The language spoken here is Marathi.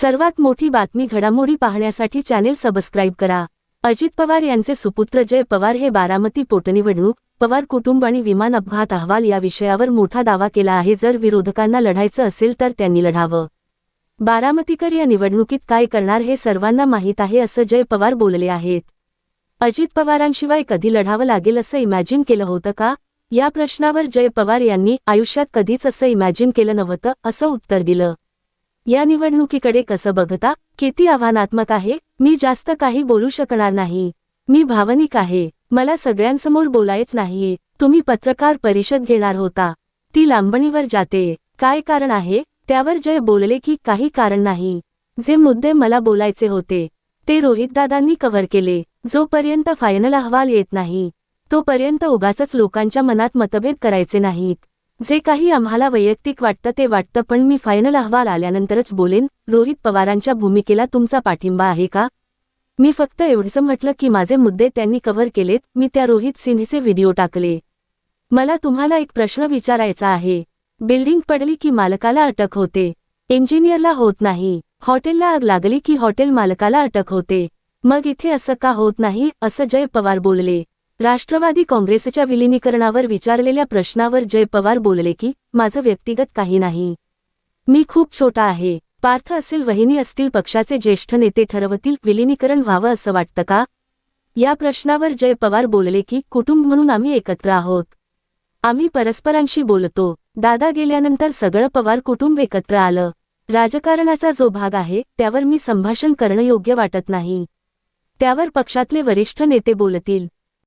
सर्वात मोठी बातमी घडामोडी पाहण्यासाठी चॅनेल सबस्क्राईब करा। अजित पवार यांचे सुपुत्र जय पवार हे बारामती पोटनिवडणूक, पवार कुटुंब आणि विमान अपघात अहवाल या विषयावर मोठा दावा केला आहे। जर विरोधकांना लढायचं असेल तर त्यांनी लढावं। बारामतीकर या निवडणुकीत काय करणार हे सर्वांना माहीत आहे असं जय पवार बोलले आहेत। अजित पवारांशिवाय कधी लढावं लागेल असं इमॅजिन केलं होतं का? या प्रश्नावर जय पवार यांनी आयुष्यात कधीच असं इमॅजिन केलं नव्हतं असं उत्तर दिलं। या निवडणुकीकडे कसं बघता? किती आव्हानात्मक आहे? मी जास्त काही बोलू शकणार नाही। मी भावनिक आहे। मला सगळ्यांसमोर बोलायच नाहीये। तुम्ही पत्रकार परिषद घेणार होता, ती लांबणीवर जाते। काय कारण आहे? त्यावर जय बोलले की काही कारण नाही। जे मुद्दे मला बोलायचे होते ते रोहितदादांनी कव्हर केले। जोपर्यंत फायनल अहवाल येत नाही तोपर्यंत उगाचच लोकांच्या मनात मतभेद करायचे नाहीत। जे काही आम्हाला वैयक्तिक वाटतं ते वाटतं, पण मी फायनल अहवाल आल्यानंतरच बोलेन। रोहित पवारांच्या भूमिकेला तुमचा पाठिंबा आहे का? मी फक्त एवढंच म्हटलं की माझे मुद्दे त्यांनी कव्हर केलेत। मी त्या रोहित सिंहचे व्हिडिओ टाकले। मला तुम्हाला एक प्रश्न विचारायचा आहे। बिल्डिंग पडली की मालकाला अटक होते, इंजिनियरला होत नाही। हॉटेलला आग लागली की हॉटेल मालकाला अटक होते, मग इथे असं का होत नाही असं जय पवार बोलले। राष्ट्रवादी काँग्रेसच्या विलीनीकरणावर विचारलेल्या प्रश्नावर जय पवार बोलले की माझं व्यक्तिगत काही नाही। मी खूप छोटा आहे। पार्थ असेल, वहिनी असतील, पक्षाचे ज्येष्ठ नेते ठरवतील विलीनीकरण व्हावं असं वाटतं का? या प्रश्नावर जय पवार बोलले की कुटुंब म्हणून आम्ही एकत्र आहोत। आम्ही परस्परांशी बोलतो। दादा गेल्यानंतर सगळं पवार कुटुंब एकत्र आलं। राजकारणाचा जो भाग आहे त्यावर मी संभाषण करणं योग्य वाटत नाही। त्यावर पक्षातले वरिष्ठ नेते बोलतील।